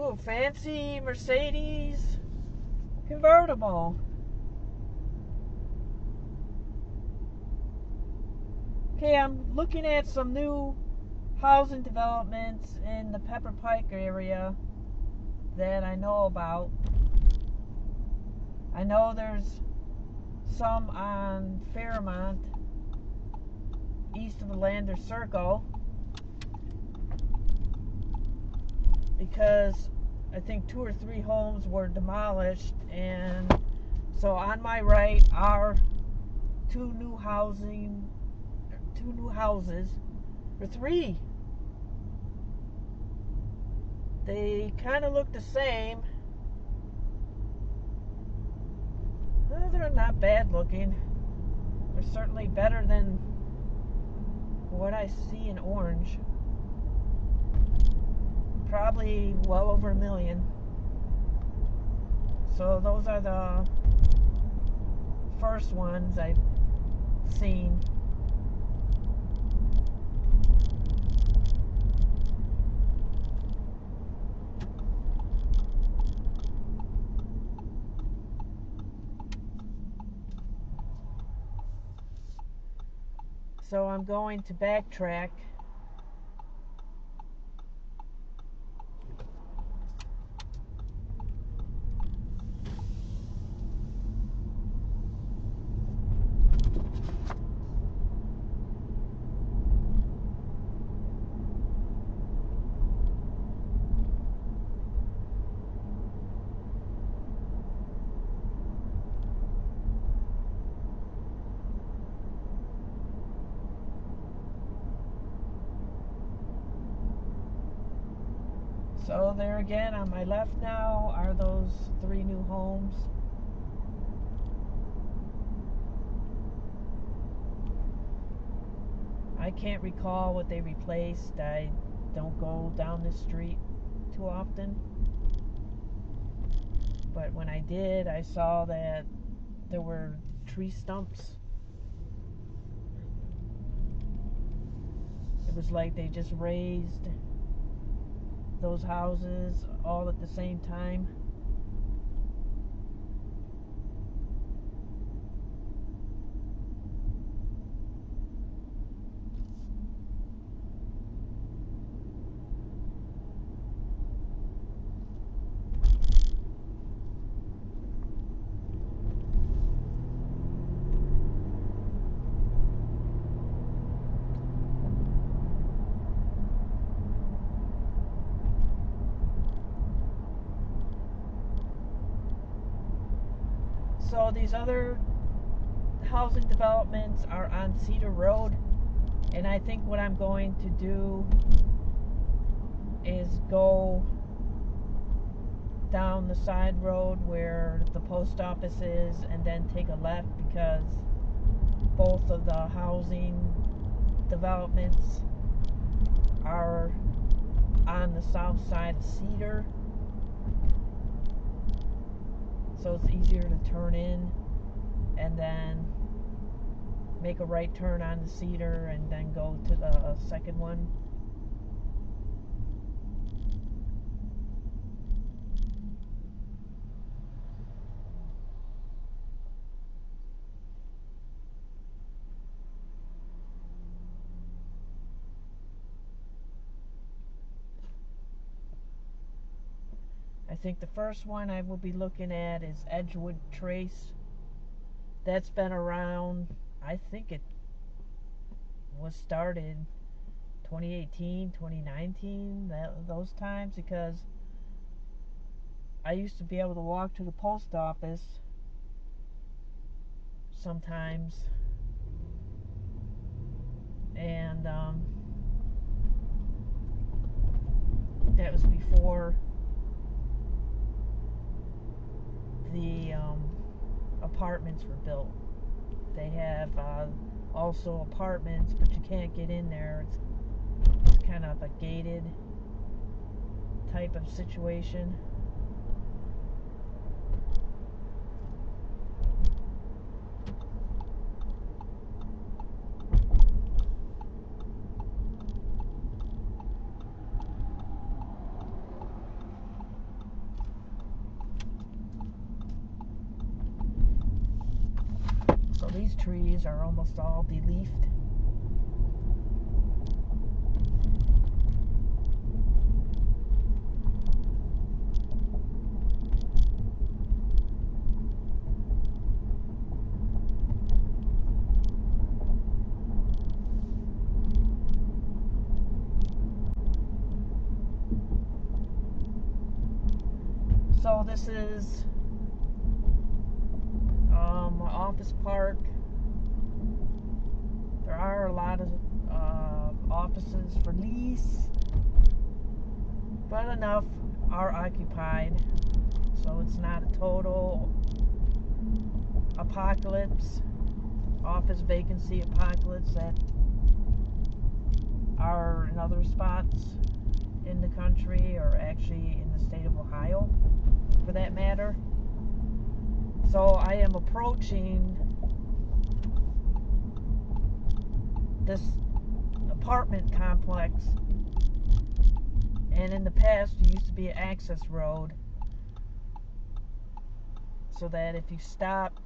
Ooh, fancy Mercedes convertible. Okay, I'm looking at some new housing developments in the Pepper Pike area that I know about. I know there's some on Fairmont, east of the Lander Circle, because I think 2 or 3 homes were demolished, and so on my right are two new houses, or 3. They kind of look the same. Well, they're not bad looking. They're certainly better than what I see in orange. Probably well over $1 million. So those are the first ones I've seen. So I'm going to backtrack. So there again, on my left now are those 3 new homes. I can't recall what they replaced. I don't go down this street too often. But when I did, I saw that there were tree stumps. It was like they just raised those houses all at the same time. So these other housing developments are on Cedar Road, and I think what I'm going to do is go down the side road where the post office is and then take a left, because both of the housing developments are on the south side of Cedar. So it's easier to turn in and then make a right turn on the Cedar and then go to the second one. I think the first one I will be looking at is Edgewood Trace. That's been around, I think it was started 2018, 2019, those times, because I used to be able to walk to the post office sometimes, and that was before the apartments were built. They have also apartments, but you can't get in there. It's kind of a gated type of situation. these trees are almost all de-leafed. So this is my office park. There are a lot of offices for lease, but enough are occupied, so it's not a total apocalypse, office vacancy apocalypse that are in other spots in the country, or actually in the state of Ohio for that matter. So I am approaching this apartment complex, and in the past there used to be an access road, so that if you stop,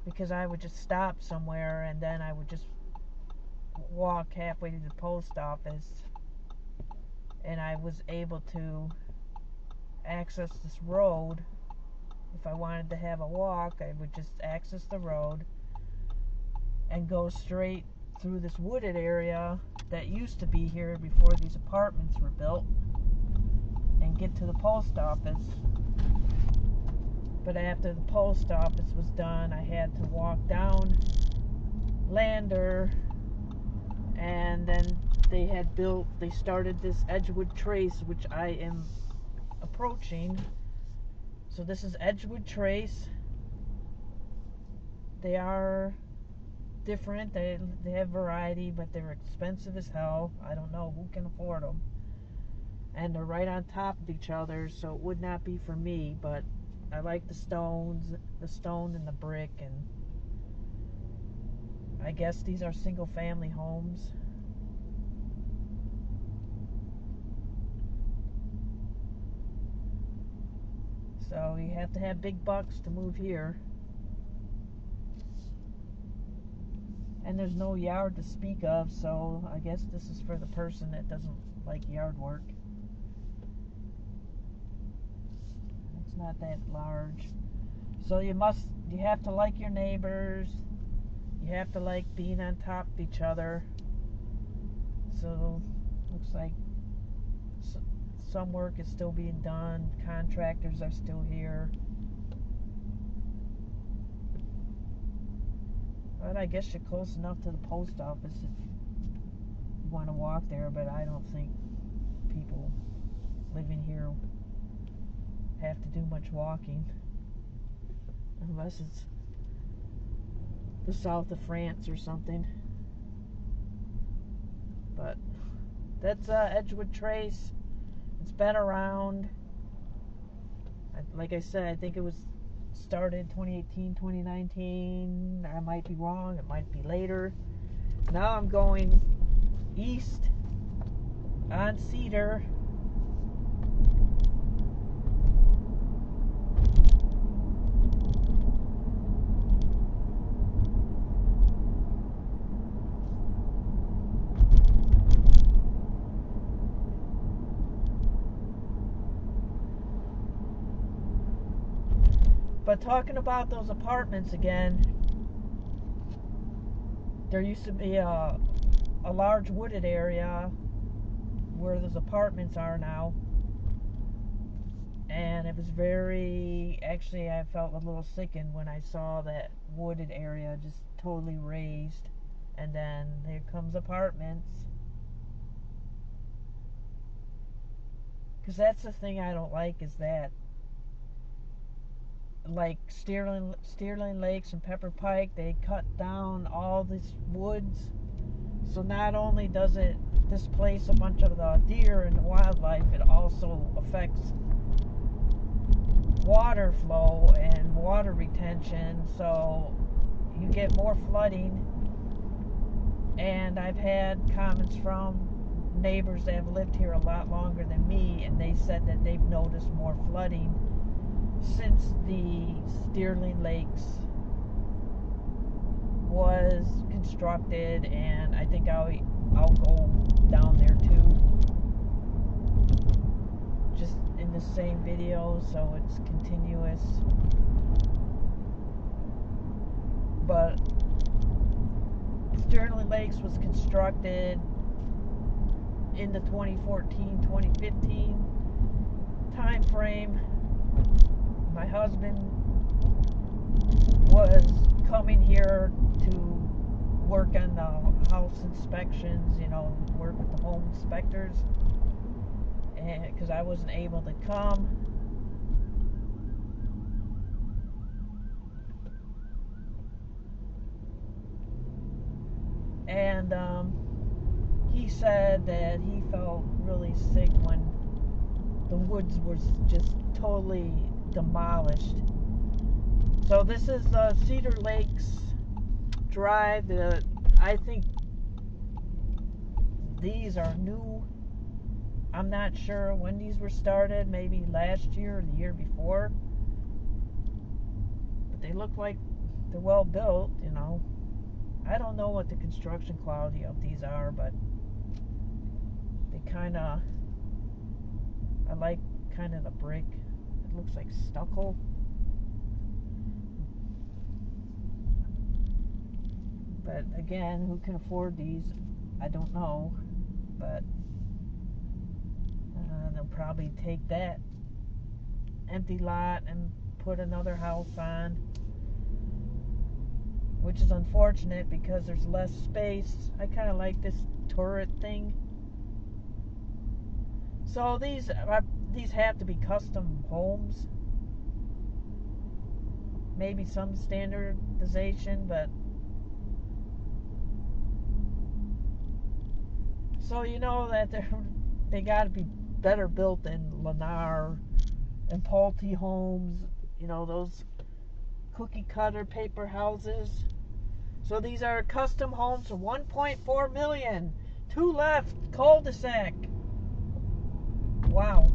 because I would just stop somewhere and then I would just walk halfway to the post office, and I was able to access this road. If I wanted to have a walk, I would just access the road and go straight through this wooded area that used to be here before these apartments were built, and get to the post office. But after the post office was done, I had to walk down Lander, and then they started this Edgewood Trace, which I am approaching. So this is Edgewood Trace. They are different. They have variety, but they're expensive as hell. I don't know who can afford them. And they're right on top of each other, so it would not be for me, but I like the stone and the brick, and I guess these are single family homes. So you have to have big bucks to move here. And there's no yard to speak of, so I guess this is for the person that doesn't like yard work. It's not that large. So you have to like your neighbors. You have to like being on top of each other. So looks like some work is still being done. Contractors are still here. But I guess you're close enough to the post office if you want to walk there, but I don't think people living here have to do much walking, unless it's the south of France or something. But that's Edgewood Trace. It's been around. Like I said, I think it was started 2018, 2019. I might be wrong. It might be later. Now I'm going east on Cedar. But talking about those apartments again, there used to be a large wooded area where those apartments are now, and it was actually I felt a little sickened when I saw that wooded area just totally razed, and then here comes apartments. Because that's the thing I don't like, is that like Stearling Lakes and Pepper Pike, they cut down all these woods, so not only does it displace a bunch of the deer and the wildlife, it also affects water flow and water retention, so you get more flooding. And I've had comments from neighbors that have lived here a lot longer than me, and they said that they've noticed more flooding since the Stearling Lakes was constructed, and I think I'll go down there too, just in the same video, so it's continuous. But Sterling Lakes was constructed in the 2014-2015 time frame. My husband was coming here to work on the house inspections, you know, work with the home inspectors, and because I wasn't able to come. And he said that he felt really sick when the woods was just totally demolished. So this is Cedar Lakes Drive. I think these are new. I'm not sure when these were started, maybe last year or the year before. But they look like they're well built, you know. I don't know what the construction quality of these are, but they kind of, I like kind of the brick. It looks like stucco. But again, who can afford these? I don't know. But they'll probably take that empty lot and put another house on, which is unfortunate because there's less space. I kind of like this turret thing. So these have to be custom homes. Maybe some standardization, but so you know that they got to be better built than Lennar and Pulte homes. You know, those cookie cutter paper houses. So these are custom homes for $1.4 million. 2 left, cul-de-sac. Wow.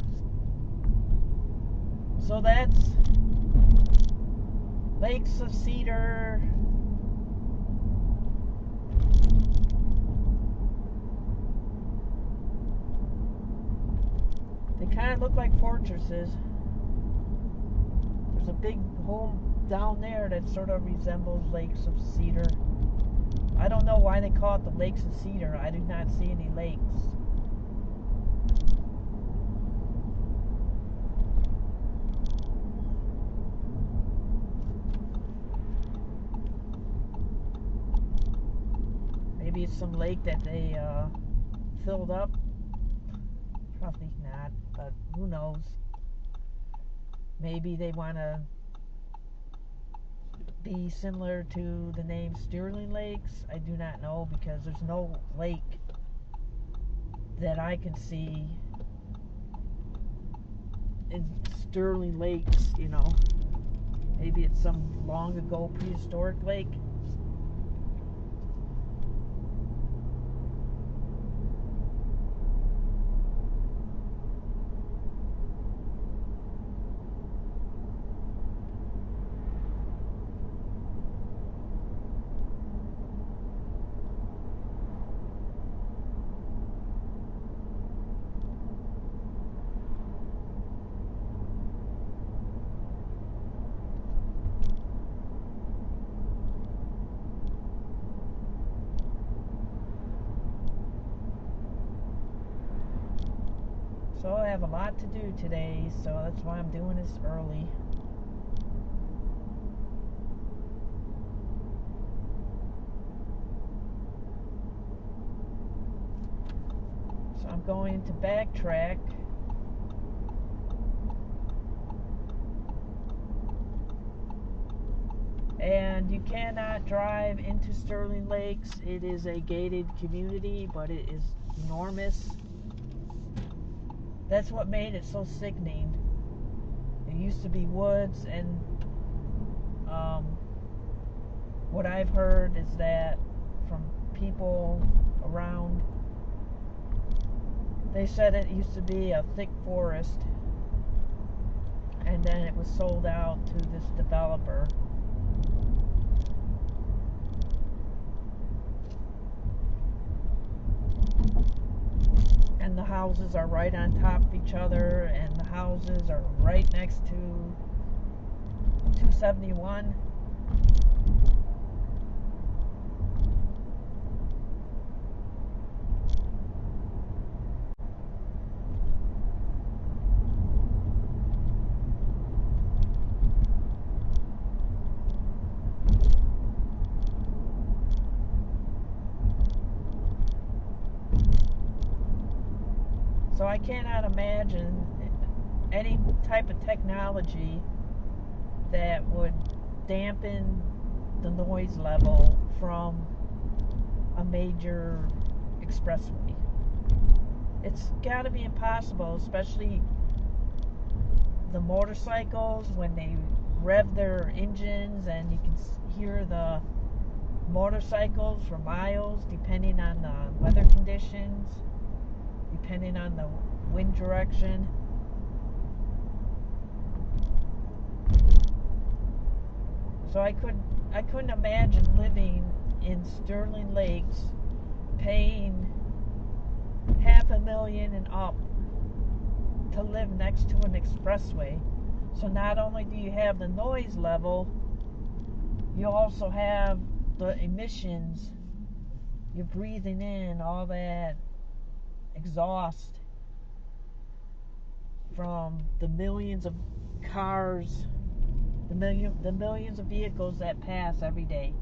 So that's Lakes of Cedar. They kind of look like fortresses. There's a big home down there that sort of resembles Lakes of Cedar. I don't know why they call it the Lakes of Cedar. I do not see any lakes. Maybe it's some lake that they filled up. Probably not, but who knows. Maybe they want to be similar to the name Sterling Lakes. I do not know, because there's no lake that I can see in Sterling Lakes, you know. Maybe it's some long ago prehistoric lake. So I have a lot to do today, so that's why I'm doing this early. So I'm going to backtrack. And you cannot drive into Sterling Lakes. It is a gated community, but it is enormous. That's what made it so sickening. It used to be woods, and what I've heard is that from people around, they said it used to be a thick forest, and then it was sold out to this developer. houses are right on top of each other, and the houses are right next to 271. So I cannot imagine any type of technology that would dampen the noise level from a major expressway. It's got to be impossible, especially the motorcycles when they rev their engines, and you can hear the motorcycles for miles depending on the weather conditions, depending on the wind direction. So I couldn't imagine living in Sterling Lakes paying $500,000 and up to live next to an expressway. So not only do you have the noise level, you also have the emissions. You're breathing in all that exhaust from the millions of cars, the millions of vehicles that pass every day,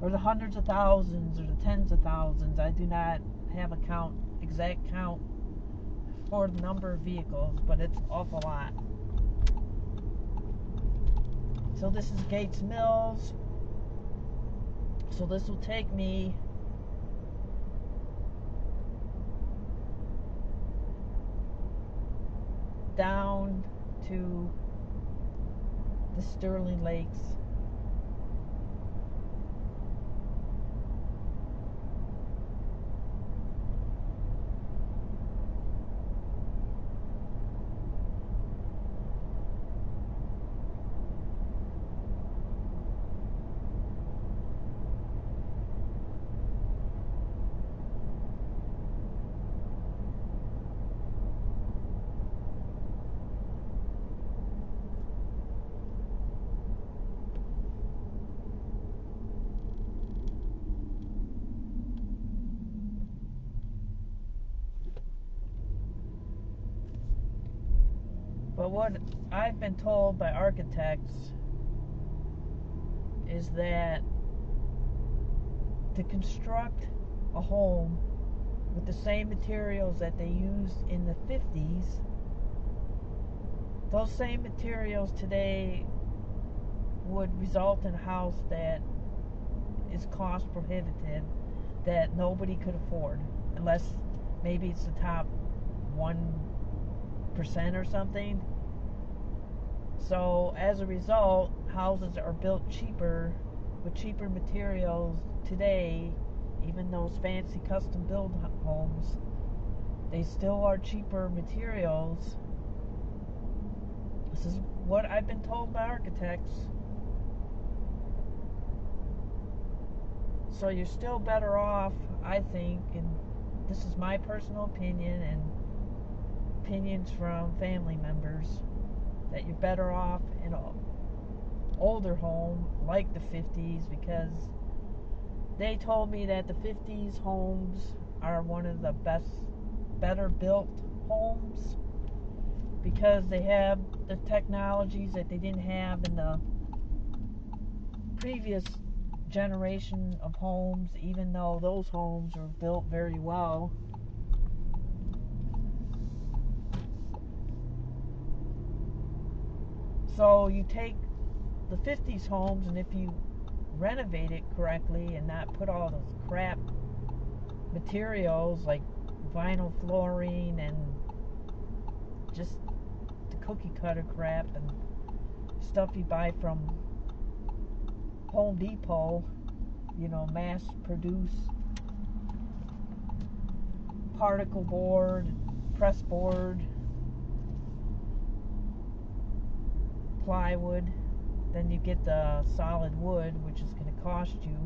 or the hundreds of thousands or the tens of thousands. I do not have a exact count for the number of vehicles, but it's an awful lot. So this is Gates Mills. So this will take me down to the Sterling Lakes. But what I've been told by architects is that to construct a home with the same materials that they used in the 50s, those same materials today would result in a house that is cost prohibitive, that nobody could afford, unless maybe it's the top 1% or something. So as a result, houses are built cheaper with cheaper materials today. Even those fancy custom build homes, they still are cheaper materials. This is what I've been told by architects. So you're still better off, I think, and this is my personal opinion and opinions from family members, that you're better off in an older home like the 50s, because they told me that the 50s homes are one of the better built homes, because they have the technologies that they didn't have in the previous generation of homes, even though those homes were built very well. So you take the 50s homes, and if you renovate it correctly and not put all those crap materials like vinyl flooring and just the cookie cutter crap and stuff you buy from Home Depot, mass produce particle board, press board, plywood, then you get the solid wood, which is going to cost you.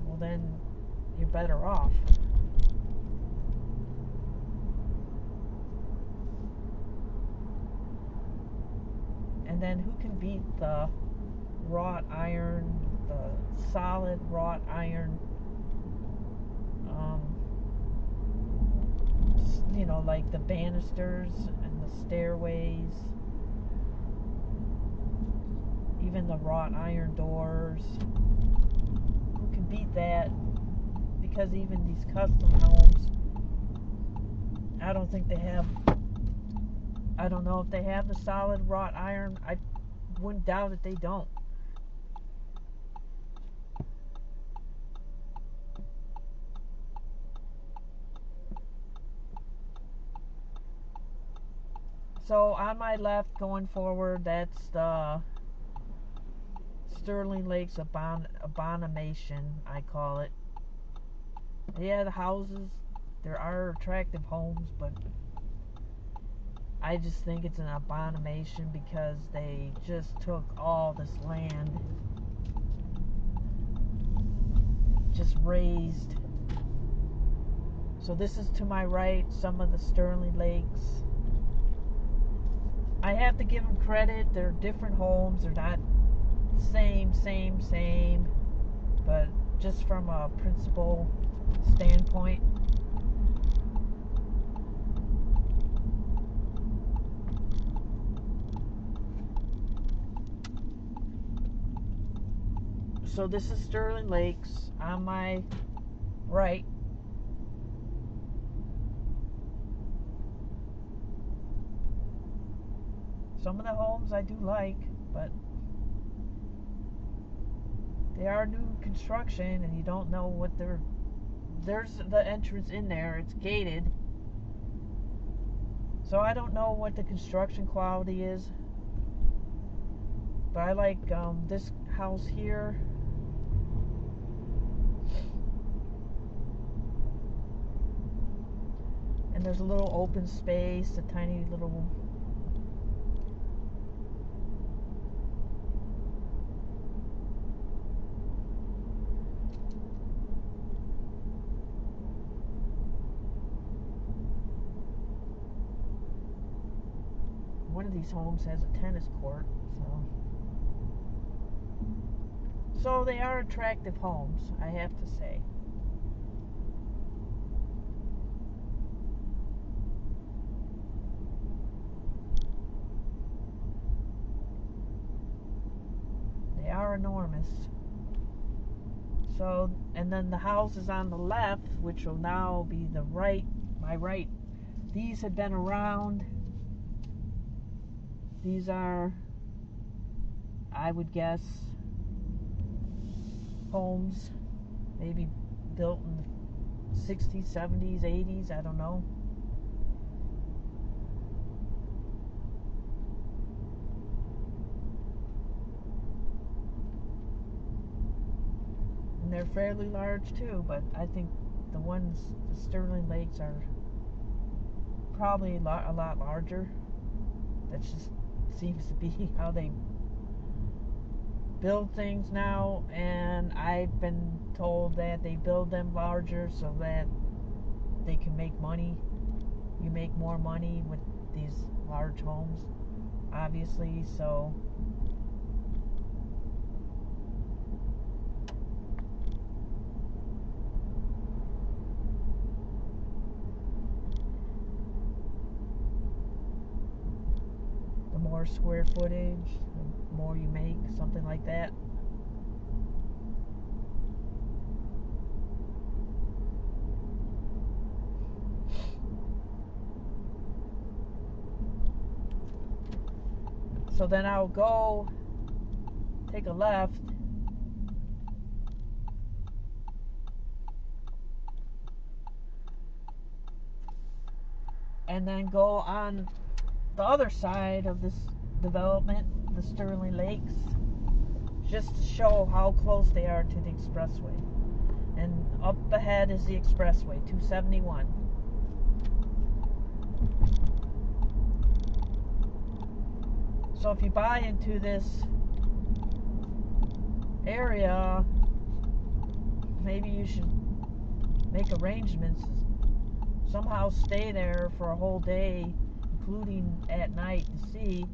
Well, then you're better off. And then who can beat the wrought iron, the solid wrought iron, you know, like the banisters and the stairways, even the wrought iron doors. Who can beat that? Because even these custom homes, I don't think they have, I don't know if they have the solid wrought iron. I wouldn't doubt it, they don't. So on my left going forward, that's the Sterling Lakes abomination, I call it. Yeah, the houses, there are attractive homes, but I just think it's an abomination because they just took all this land, just raised. So this is to my right, some of the Sterling Lakes. I have to give them credit, they're different homes, they're not same, but just from a principle standpoint. So this is Sterling Lakes on my right. Some of the homes I do like, but they are new construction and you don't know what there's the entrance in there, it's gated. So I don't know what the construction quality is. But I like this house here. And there's a little open space, a tiny little one of these homes has a tennis court, so they are attractive homes, I have to say. They are enormous. So, and then the houses on the left, which will now be the right, my right, these had been around. These are, I would guess, homes maybe built in the 60s, 70s, 80s, I don't know. And they're fairly large too, but I think the ones, the Sterling Lakes, are probably a lot larger. That just seems to be how they build things now, and I've been told that they build them larger so that they can make money. You make more money with these large homes, obviously, so the more square footage, the more you make, something like that. So then I'll go take a left and then go on the other side of this development, the Sterling Lakes, just to show how close they are to the expressway. And up ahead is the expressway, 271. So if you buy into this area, maybe you should make arrangements, somehow stay there for a whole day, including at night, to see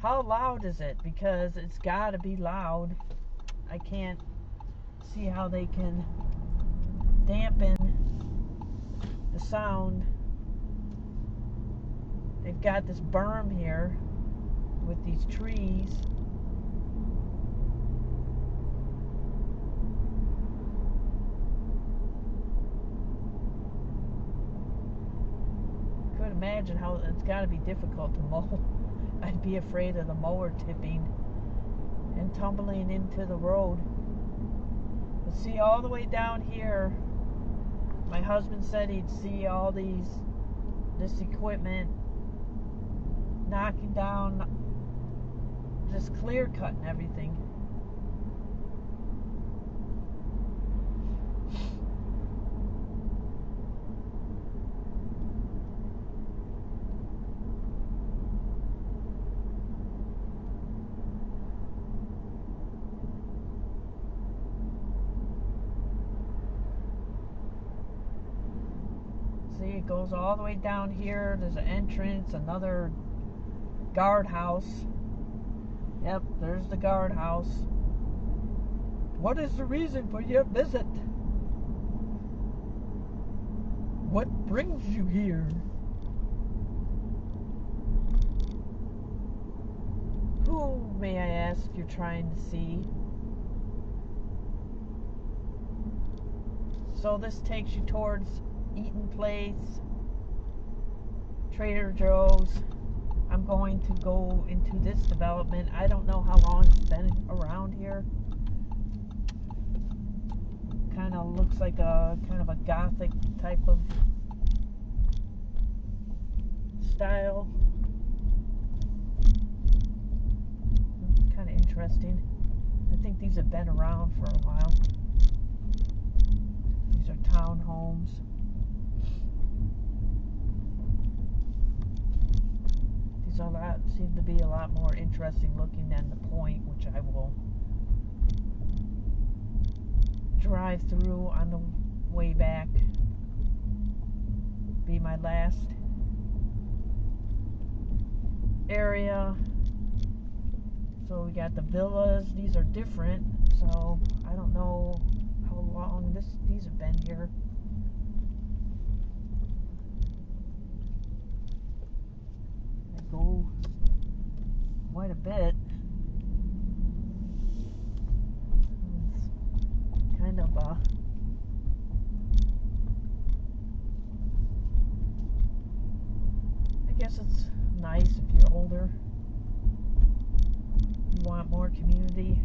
how loud is it, because it's got to be loud. I can't see how they can dampen the sound. They've got this berm here with these trees. Could imagine how it's got to be difficult to mow. I'd be afraid of the mower tipping and tumbling into the road. But see, all the way down here, my husband said he'd see all this equipment knocking down, just clear cutting everything. See, it goes all the way down here. There's an entrance, another guardhouse. Yep, there's the guardhouse. What is the reason for your visit? What brings you here? Who, may I ask, you're trying to see? So this takes you towards Eaton Place, Trader Joe's. I'm going to go into this development. I don't know how long it's been around here. Kind of looks like a kind of a gothic type of style. Kind of interesting. I think these have been around for a while. These are townhomes. These are seem to be a lot more interesting looking than the Point, which I will drive through on the way back. Be my last area. So we got the villas. These are different, so I don't know how long these have been here. They go quite a bit. It's kind of I guess it's nice if you're older. You want more community.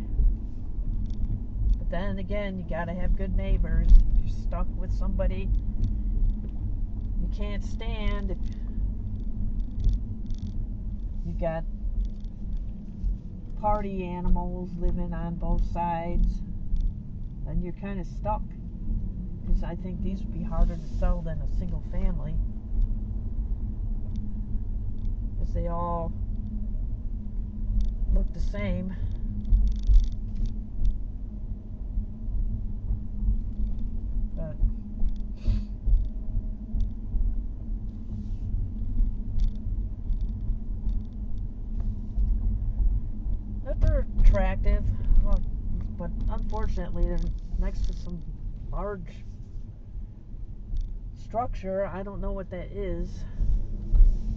But then again, you gotta have good neighbors. If you're stuck with somebody you can't stand, if you got party animals living on both sides, then you're kind of stuck. Because I think these would be harder to sell than a single family, because they all look the same. But they're attractive, well, but unfortunately they're next to some large structure. I don't know what that is,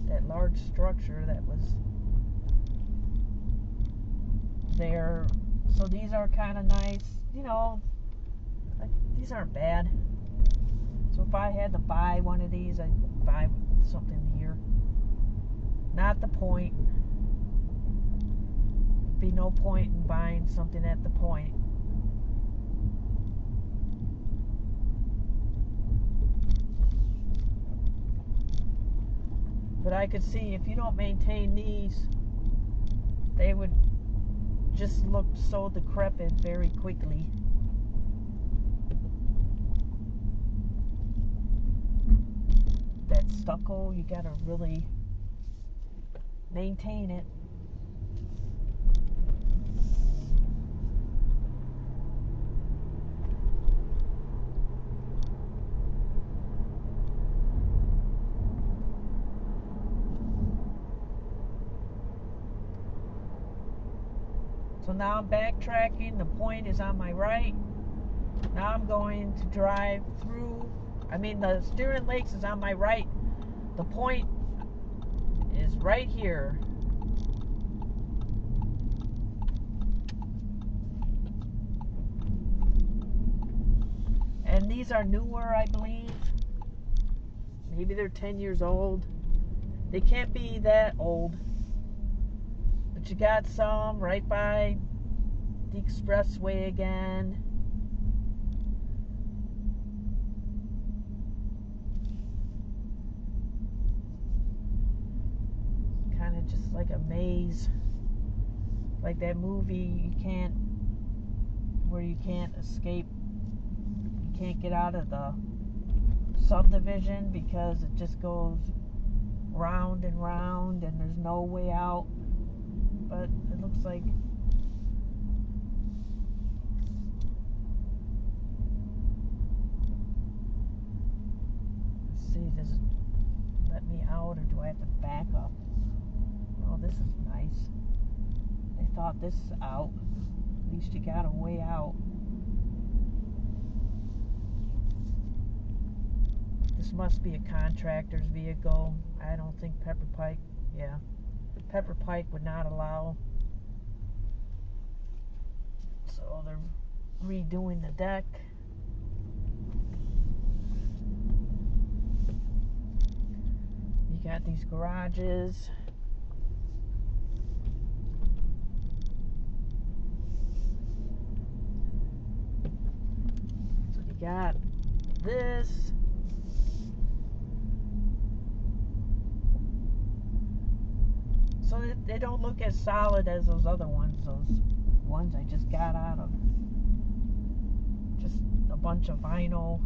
that large structure that was there. So these are kind of nice, you know, these aren't bad. So if I had to buy one of these, I'd buy something here, not the Point. Be no point in buying something at the Point. But I could see if you don't maintain these, they would just look so decrepit very quickly. That stucco, you gotta really maintain it. So now I'm backtracking. The point is on my right. Now I'm going to drive through. I mean, the Steering Lakes is on my right. The point is right here. And these are newer, I believe. Maybe they're 10 years old. They can't be that old. But you got some right by the expressway again. Kind of just like a maze. Like that movie where you can't escape. You can't get out of the subdivision because it just goes round and round and there's no way out. But it looks like let's see, does it let me out or do I have to back up? Oh, this is nice. They thought this out. At least you got a way out. This must be a contractor's vehicle. I don't think Pepper Pike, yeah. Pepper Pike would not allow. So they're redoing the deck. You got these garages. So you got this. So they don't look as solid as those other ones. Those ones I just got out of just a bunch of vinyl.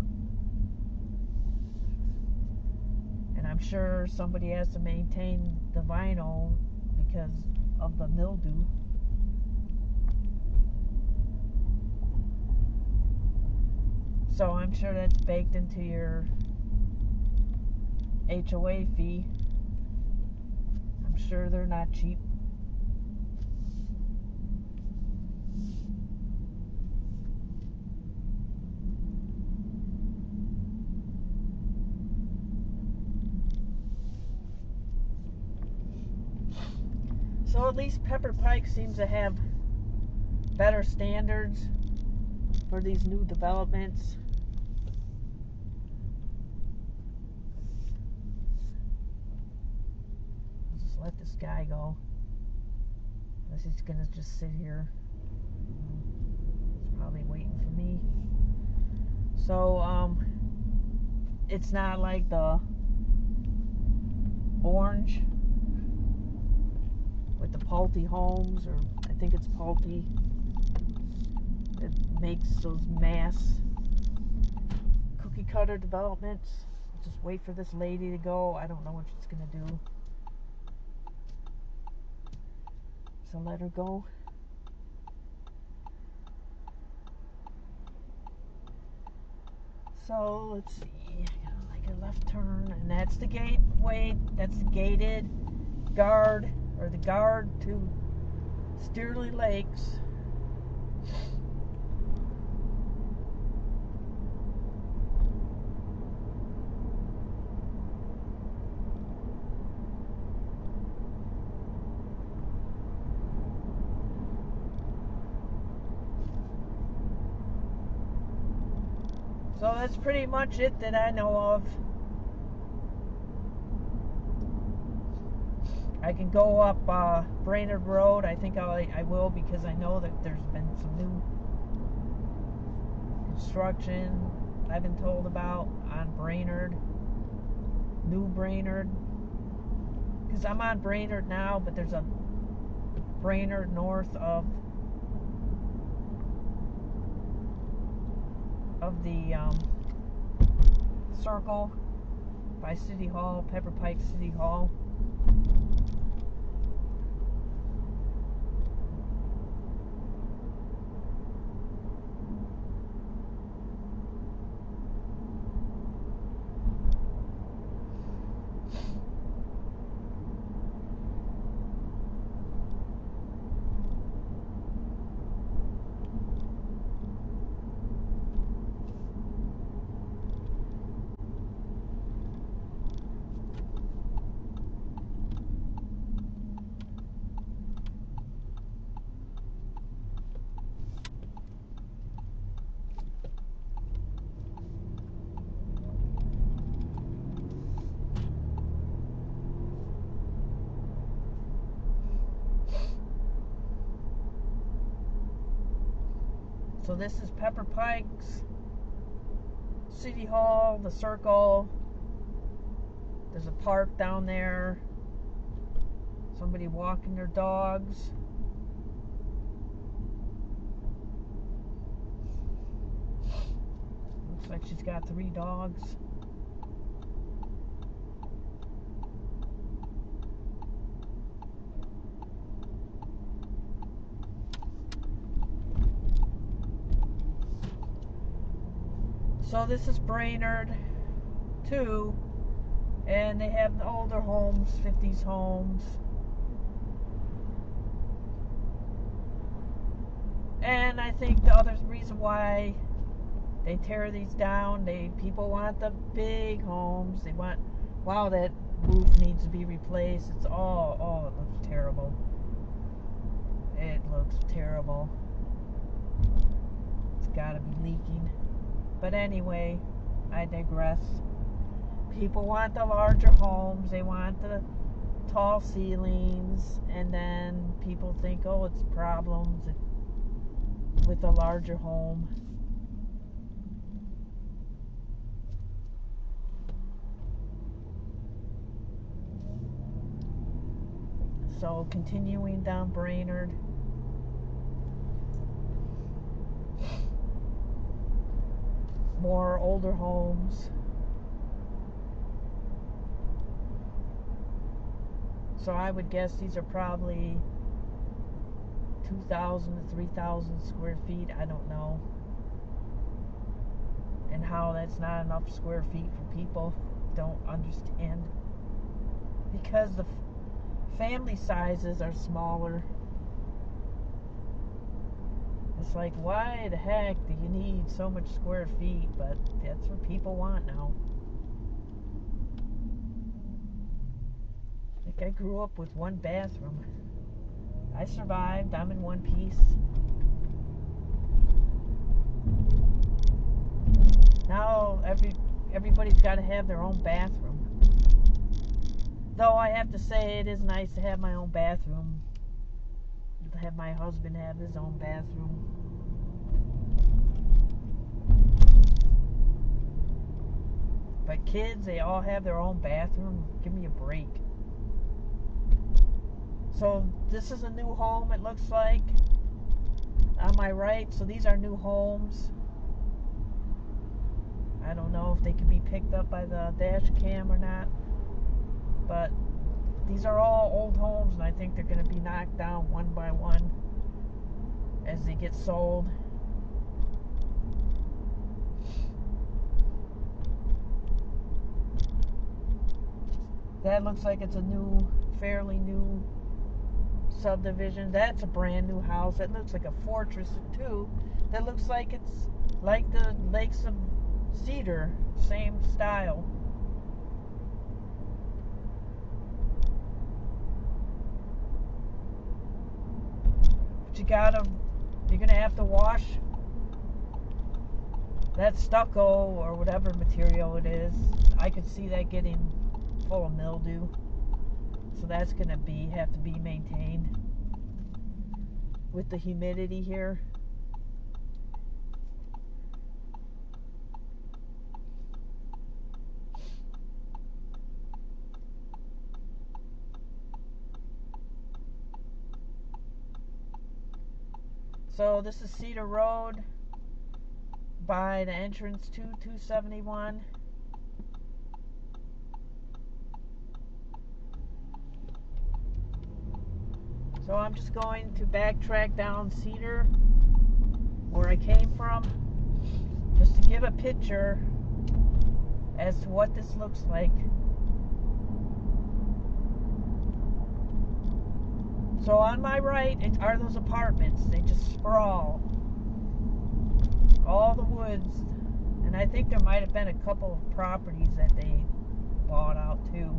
And I'm sure somebody has to maintain the vinyl because of the mildew. So I'm sure that's baked into your HOA fee. I'm sure they're not cheap. So at least Pepper Pike seems to have better standards for these new developments. I'll just let this guy go. Unless he's gonna just sit here. He's probably waiting for me. So, it's not like the orange with the Pulte homes, or I think it's Pulte, that makes those mass cookie cutter developments. Just wait for this lady to go. I don't know what she's gonna do. So let her go. So let's see. I gotta make a left turn, and that's the gateway. That's the gated guard, or the guard to Steering Lakes. So that's pretty much it that I know of. I can go up Brainard Road. I think I will, because I know that there's been some new construction I've been told about on Brainard. New Brainard. Because I'm on Brainard now, but there's a Brainard north of the circle by City Hall, Pepper Pike City Hall. this is Pepper Pike's City Hall, the circle. There's a park down there. Somebody walking their dogs. Looks like she's got 3 dogs. So this is Brainard too, and they have the older homes, 50s homes. And I think the other reason why they tear these down, people want the big homes. They want, wow, that roof needs to be replaced. It's oh, it looks terrible. It looks terrible. It's gotta be leaking. But anyway, I digress. People want the larger homes. They want the tall ceilings. And then people think, oh, it's problems with a larger home. So continuing down Brainard. More older homes. So I would guess these are probably 2,000 to 3,000 square feet. I don't know. And how that's not enough square feet for people, don't understand. Because the family sizes are smaller. It's like, why the heck do you need so much square feet? But that's what people want now. I think I grew up with 1 bathroom. I survived. I'm in one piece. Now everybody's got to have their own bathroom. Though I have to say it is nice to have my own bathroom. To have my husband have his own bathroom. But kids, they all have their own bathroom. Give me a break. So this is a new home, it looks like. On my right, so these are new homes. I don't know if they can be picked up by the dash cam or not. But these are all old homes, and I think they're going to be knocked down one by one as they get sold. That looks like it's a fairly new subdivision. That's a brand new house. That looks like a fortress too. That looks like it's like the lakes of Cedar, same style. But you're gonna have to wash that stucco or whatever material it is. I could see that getting full of mildew. So that's gonna have to be maintained with the humidity here. So this is Cedar Road by the entrance to 271. So I'm just going to backtrack down Cedar where I came from, just to give a picture as to what this looks like. So on my right are those apartments. They just sprawl. All the woods. And I think there might have been a couple of properties that they bought out too.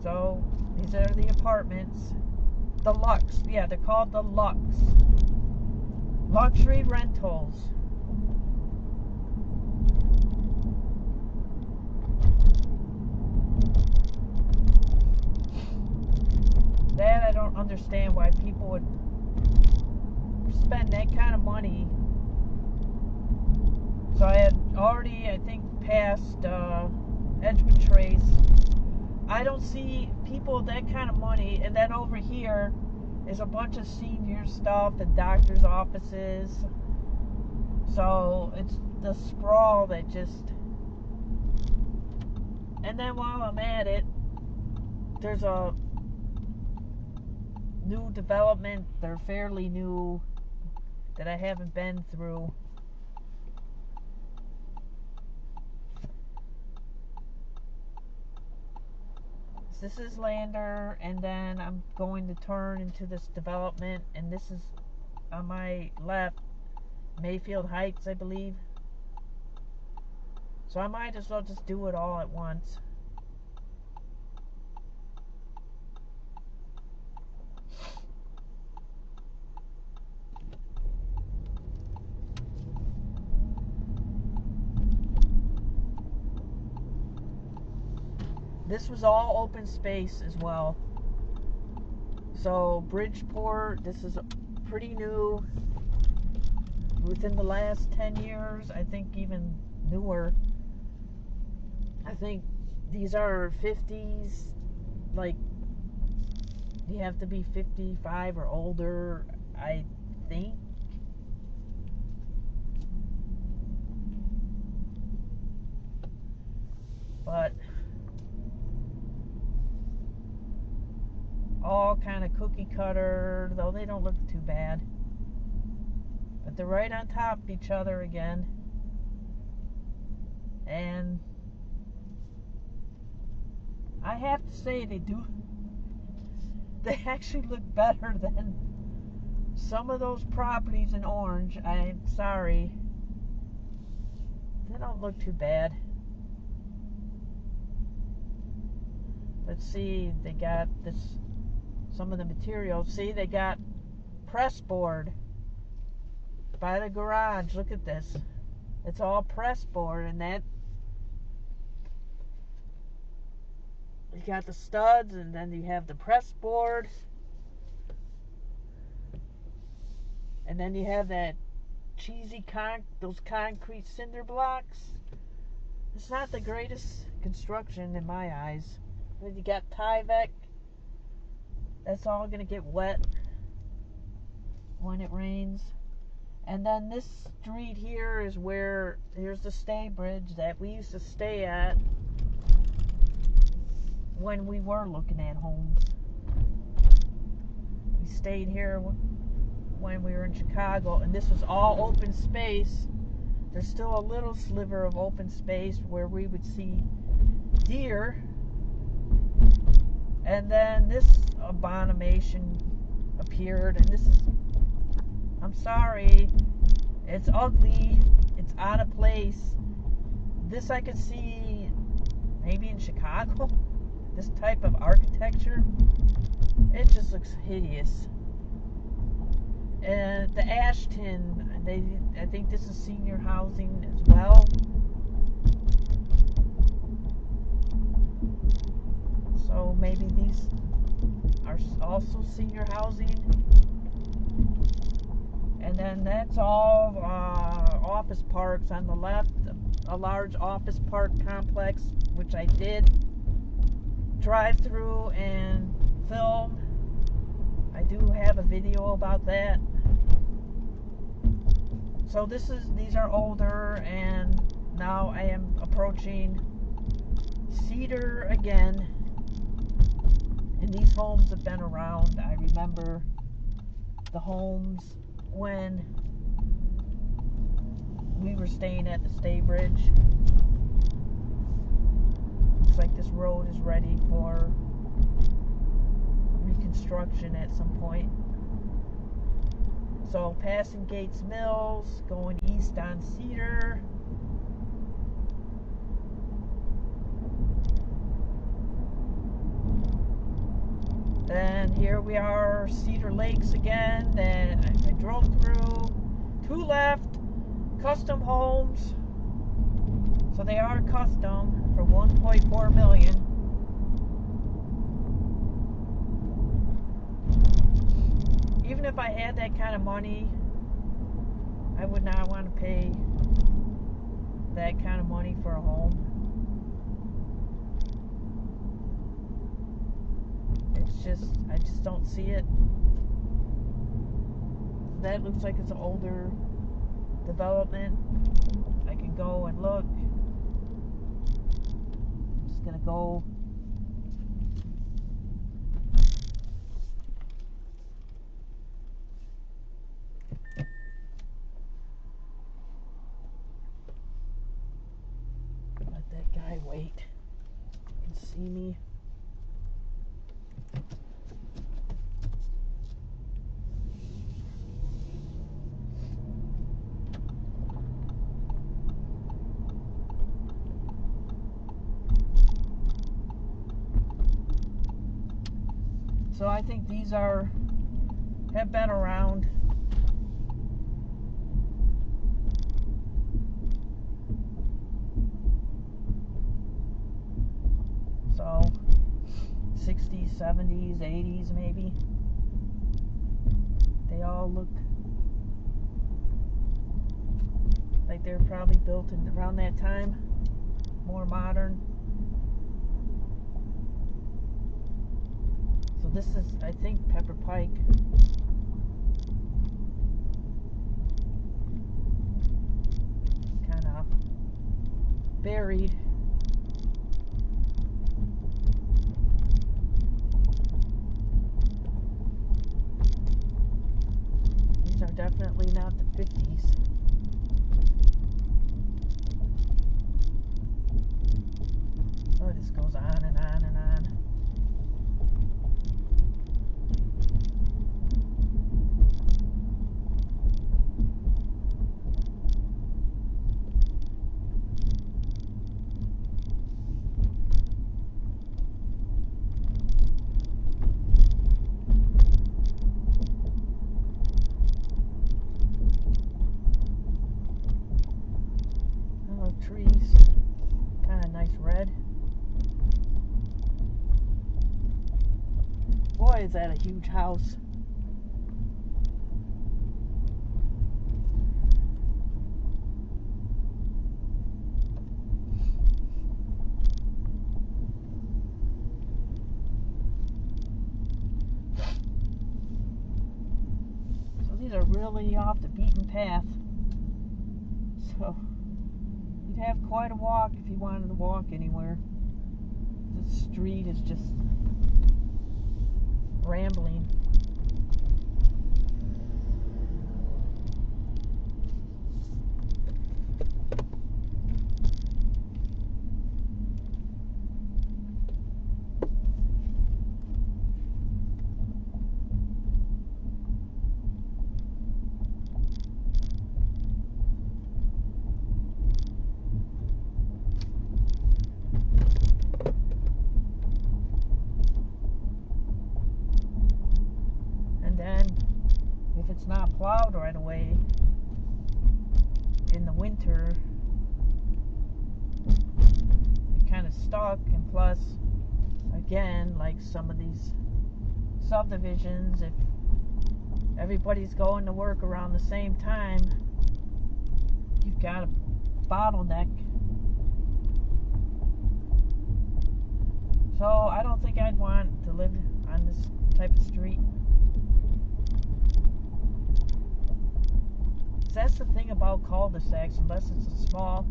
So these are the apartments. The Lux. Yeah, they're called the Lux. Luxury rentals. that I don't understand why people would spend that kind of money. So I had already, I think, passed Edgewood Trace. I don't see people with that kind of money. And then over here is a bunch of senior stuff and doctor's offices. So it's the sprawl that just... And then while I'm at it, there's a new development. They're fairly new that I haven't been through. This is Lander, and then I'm going to turn into this development, and this is on my left, Mayfield Heights, I believe. So I might as well just do it all at once. This was all open space as well. So Bridgeport, this is pretty new. Within the last 10 years, I think even newer. I think these are 50s, like you have to be 55 or older, I think. But all kind of cookie cutter, though they don't look too bad. But they're right on top of each other again. And I have to say they actually look better than some of those properties in Orange. I'm sorry. They don't look too bad. Let's see, they got this, some of the materials. See, they got press board by the garage. Look at this. It's all press board, and that you got the studs, and then you have the press board, and then you have that cheesy those concrete cinder blocks. It's not the greatest construction in my eyes. Then you got Tyvek. That's all gonna get wet when it rains. And then this street here is where, here's the stay bridge that we used to stay at when we were looking at homes. We stayed here when we were in Chicago, and this was all open space. There's still a little sliver of open space where we would see deer. And then this abomination appeared, and this is, I'm sorry, it's ugly, it's out of place. This I could see maybe in Chicago, this type of architecture. It just looks hideous. And the Ashton, I think this is senior housing as well. So maybe these are also senior housing. And then that's all office parks on the left. A large office park complex, which I did drive through and film. I do have a video about that. So these are older, and now I am approaching Cedar again. And these homes have been around. I remember the homes when we were staying at the Stay Bridge. Looks like this road is ready for reconstruction at some point. So passing Gates Mills, going east on Cedar. Then here we are, Cedar Lakes again. Then I drove through, two left, custom homes. So they are custom for $1.4 million. even if I had that kind of money, I would not want to pay that kind of money for a home. It's just, I just don't see it. That looks like it's an older development. I can go and look. I'm just gonna go. Let that guy wait. He can see me. So I think these have been around. So 60s, 70s, 80s maybe. They all look like they're probably built in around that time. More modern. So this is, I think, Pepper Pike. Kind of buried. These are definitely not the 50s. Oh, this goes on and on and on. Trees, kind of nice red. Boy, is that a huge house. So these are really off the beaten path. So you'd have quite a walk if you wanted to walk anywhere. The street is just rambling. If it's not plowed right away in the winter, you're kind of stuck. And plus, again, like some of these subdivisions, if everybody's going to work around the same time, you've got a bottleneck. So I don't think I'd want to live on this type of street. That's the thing about cul-de-sacs, unless it's a small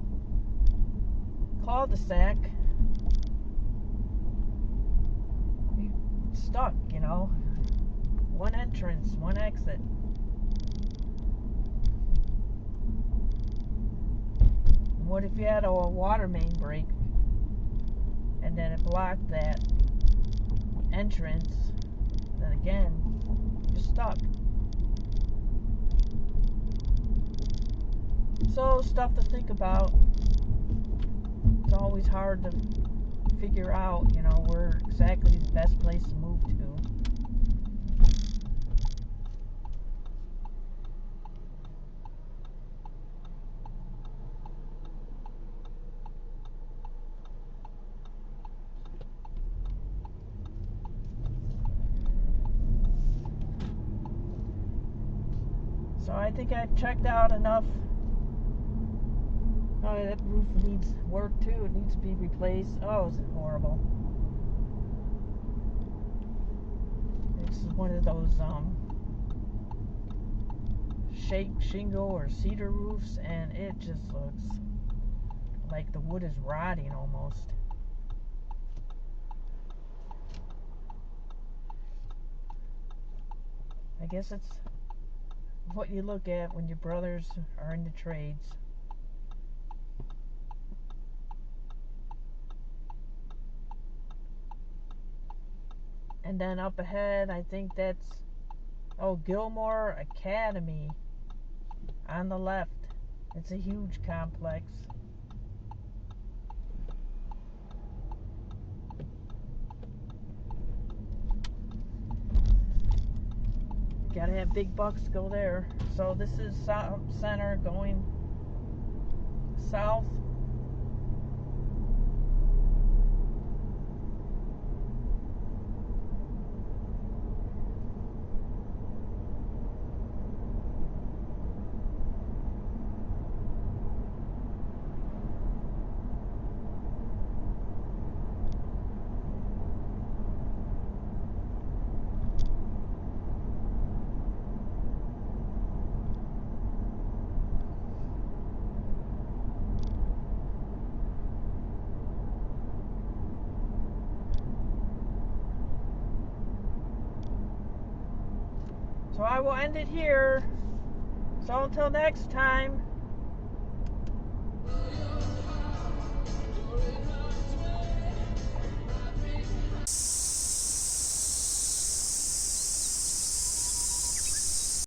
cul-de-sac, you're stuck, you know. One entrance, one exit. What if you had a water main break and then it blocked that entrance? Then again, you're stuck. So, stuff to think about. It's always hard to figure out, you know, where exactly the best place to move to. So I think I've checked out enough. Oh, that roof needs work too. It needs to be replaced. Oh, is it horrible? This is one of those shingle or cedar roofs, and it just looks like the wood is rotting almost. I guess it's what you look at when your brothers are in the trades. And then up ahead, I think that's, oh, Gilmore Academy on the left. It's a huge complex. Gotta have big bucks to go there. So this is South Center going south. So I will end it here. So until next time.